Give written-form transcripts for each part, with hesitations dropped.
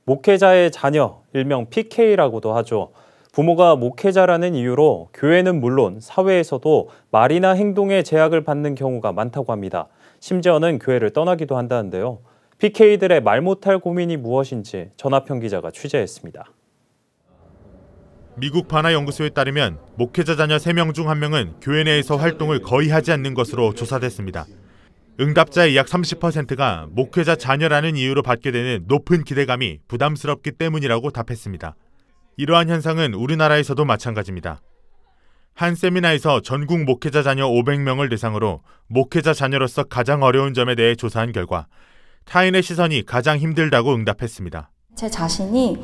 목회자의 자녀, 일명 PK라고도 하죠. 부모가 목회자라는 이유로 교회는 물론 사회에서도 말이나 행동에 제약을 받는 경우가 많다고 합니다. 심지어는 교회를 떠나기도 한다는데요. PK들의 말 못할 고민이 무엇인지 전하평 기자가 취재했습니다. 미국 바나 연구소에 따르면 목회자 자녀 3명 중 1명은 교회 내에서 활동을 거의 하지 않는 것으로 조사됐습니다. 응답자의 약 30%가 목회자 자녀라는 이유로 받게 되는 높은 기대감이 부담스럽기 때문이라고 답했습니다. 이러한 현상은 우리나라에서도 마찬가지입니다. 한 세미나에서 전국 목회자 자녀 500명을 대상으로 목회자 자녀로서 가장 어려운 점에 대해 조사한 결과 타인의 시선이 가장 힘들다고 응답했습니다. 제 자신이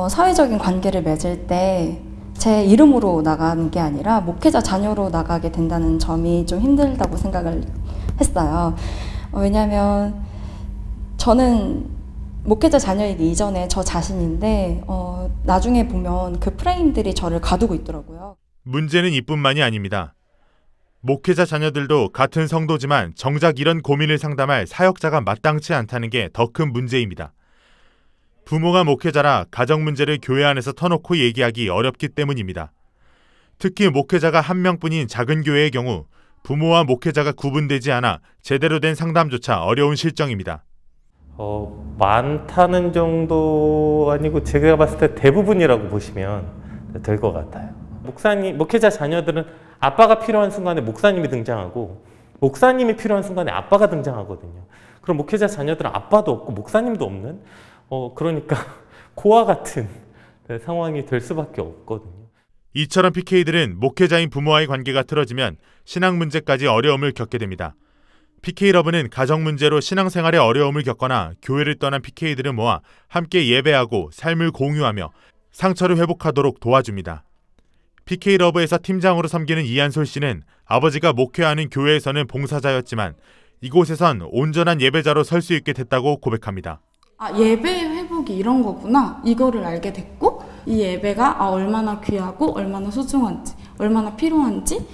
사회적인 관계를 맺을 때 제 이름으로 나가는 게 아니라 목회자 자녀로 나가게 된다는 점이 좀 힘들다고 생각을 했어요. 왜냐하면 저는 목회자 자녀이기 이전에 저 자신인데 나중에 보면 그 프레임들이 저를 가두고 있더라고요. 문제는 이뿐만이 아닙니다. 목회자 자녀들도 같은 성도지만 정작 이런 고민을 상담할 사역자가 마땅치 않다는 게 더 큰 문제입니다. 부모가 목회자라 가정 문제를 교회 안에서 터놓고 얘기하기 어렵기 때문입니다. 특히 목회자가 한 명뿐인 작은 교회의 경우 부모와 목회자가 구분되지 않아 제대로 된 상담조차 어려운 실정입니다. 많다는 정도 아니고 제가 봤을 때 대부분이라고 보시면 될 것 같아요. 목회자 자녀들은 아빠가 필요한 순간에 목사님이 등장하고 목사님이 필요한 순간에 아빠가 등장하거든요. 그럼 목회자 자녀들은 아빠도 없고 목사님도 없는 그러니까 고와 같은 상황이 될 수밖에 없거든요. 이처럼 PK들은 목회자인 부모와의 관계가 틀어지면 신앙 문제까지 어려움을 겪게 됩니다. PK러브는 가정 문제로 신앙생활에 어려움을 겪거나 교회를 떠난 PK들을 모아 함께 예배하고 삶을 공유하며 상처를 회복하도록 도와줍니다. PK러브에서 팀장으로 섬기는 이한솔 씨는 아버지가 목회하는 교회에서는 봉사자였지만 이곳에선 온전한 예배자로 설 수 있게 됐다고 고백합니다. 예배 회복이 이런 거구나. 이거를 알게 됐고 이 예배가 얼마나 귀하고 얼마나 소중한지 얼마나 필요한지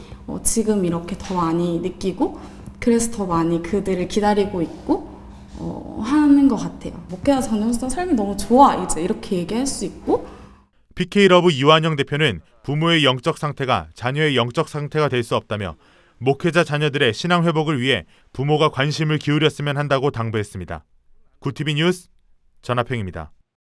지금 이렇게 더 많이 느끼고 그래서 더 많이 그들을 기다리고 있고 하는 것 같아요. 목회자 자녀로서 삶이 너무 좋아 이제 이렇게 얘기할 수 있고. PK러브 이완영 대표는 부모의 영적 상태가 자녀의 영적 상태가 될 수 없다며 목회자 자녀들의 신앙 회복을 위해 부모가 관심을 기울였으면 한다고 당부했습니다. 구티비 뉴스 전하평입니다.